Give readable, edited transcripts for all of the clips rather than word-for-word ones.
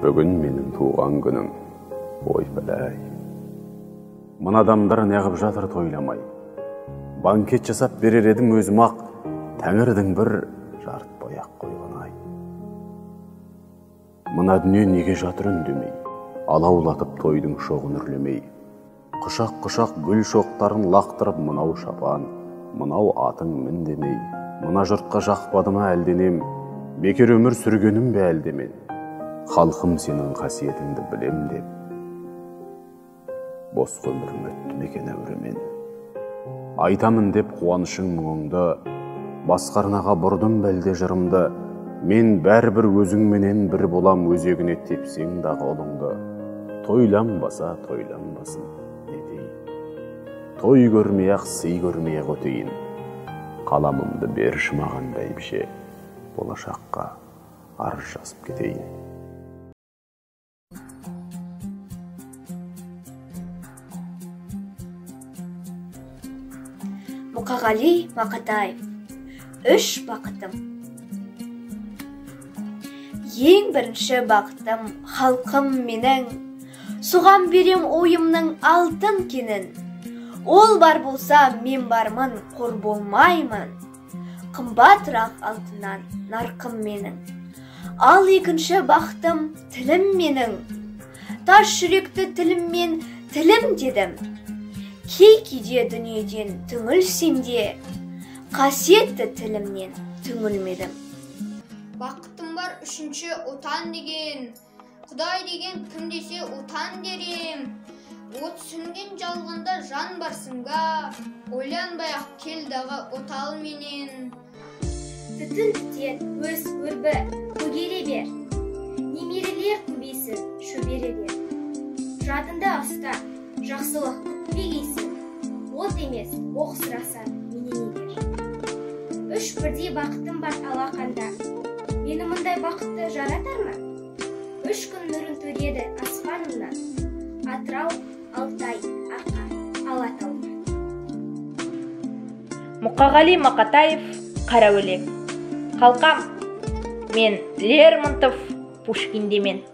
Бүгін менің туған күнім, ой бәләй. Мына адамдар неғып жатыр тойламай. Банкет жасап берер едім өзім ақ, Тәңірдің бір жарытпай ақ қойған ай. Мына дүние неге жатыр үндемей, алаулатып тойдың шоғын үрлемей. Құшақ-құшақ гүл шоқтарын лақтырып мынау шапан, мынау атың мін демей. Мына жұртқа жақпады ма әлденем, бекер өмір сүргенім бе әлдемен. Халқым сенің қасиетіңді білем деп, бос өмірім өтті мекен әуремен. Айтамын деп қуанышың мұңыңды, басқарнаға бұрдым бәлде жырымды. Мен бәрібір өзіңменен бір болам, өзегіне тепсең дағы ұлыңды. Тойланбаса тойланбасын, не дейін. Той көрмей-ақ, сый көрмей-ақ өтейін. Қаламымды берші маған бәйбіше, болашаққа арыз жазып кетейін. Мұқағали Мақатаев. Үш бақытым. Ең бірінші бақытым халқым менің, соған берем ойымның алтын кенін. Ол бар болса мен бармын, қор болмаймын, қымбатырақ алтыннан нарқым менің. Ал екінші бақытым тілім менің, тас жүректі тіліммен тілім дедім. Кей-кейде дүниеден түңілсем де, қасиетті тілімнен түңілмедім. Бақытым бар үшінші отан деген, Құдай деген кім десе отан дерем. От сөнген жалғанда жан барсыңға, ойланбай-ақ кел дағы отал менен. Түтін түтен өз өрбі көгере бер, немерелер көбейсін шөбере бер. Жадында ұста, жақсылық күтпегейсін, от емес оқ сұраса менен егер. Үш бірдей бақытым бар алақанда, мені мұндай бақытты жаратар ма? Үш күн нұрын төгеді аспанымнан, Атырау, Алтай, Арқа, Алатау. Мұқағали Мақатаев, қара өлең. Қалқам, мен Лермонтов, Пушкиндемен.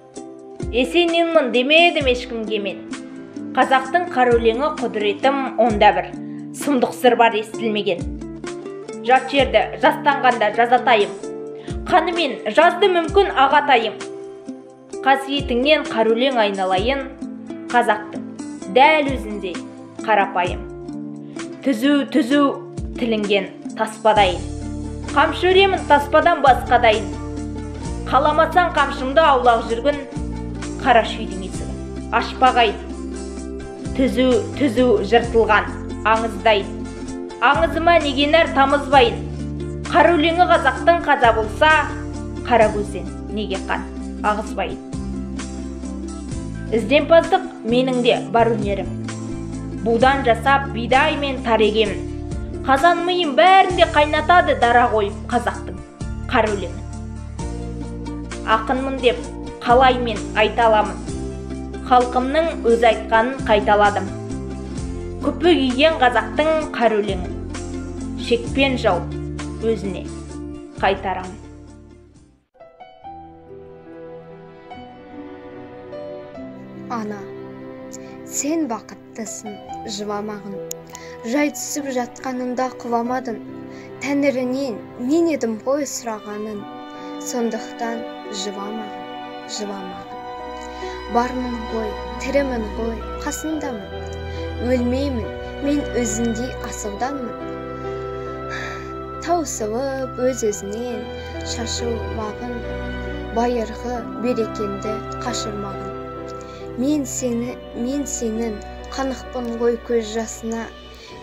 Есенинмін демедім ешкімге мен. Қазақтың қара өлеңі құдіретім онда бір, сұмдық сыр бар естілмеген. Жат жерді жастанғанда жазатайым, қанымен жазды мүмкін ағатайым. Қасиетіңнен қара өлең айналайын, қазақтың дәл өзіндей қарапайым. Түзу тілінген таспадайын, қамшы өремін таспадан басқадайын. Қаламасаң қамшымды аулақ жүргін, қара шүйдің есігін ашпағайын. Түзу жыртылған аңыздайын, аңызыма негенер тамызбайын. Қара өлеңі қазақтың қаза болса, қара көзден неге қан ағызбайын. Ізденпаздық менің де бар өнерім, будан жасап бидай мен тар егемін. Қазан миым бәрінде қайнатады дара қойып қазақтың қара өлеңін. Ақынмын деп қалай мен айта аламын, халқымның өз айтқанын қайталадым. Күпі киген қазақтың қара өлеңін, шекпен жауып өзіне қайтарамын. Ана, сен бақыттысың, жыламағын. Жай түсіп жатқанында құламадың. Тәңірінен мен едім ғой сұрағанын. Сондықтан жыламағын. Бармын ғой, тірімін ғой, қасындамын. Өлмеймін, мен өзіндей асылданмын. Таусылып өз-өзінен шашылмағын, байырғы берекенді қашырмағын. Мен сенің қанықпын ғой көз жасына,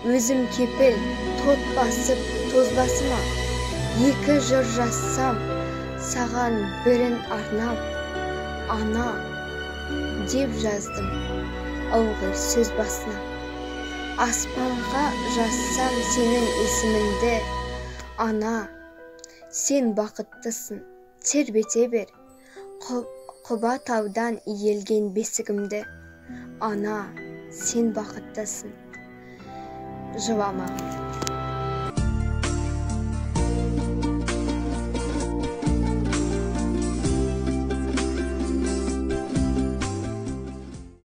өзім кепіл тот басып тозбасыма. Екі жыр жазсам, саған бірін арнап, ана деп жаздым ылғи сөз басына. Аспанға жазсам сенің есіміңді, ана, сен бақыттысың, тербете бер. Құба таудан иелген бесігімді, ана, сен бақыттысың, жыламағын.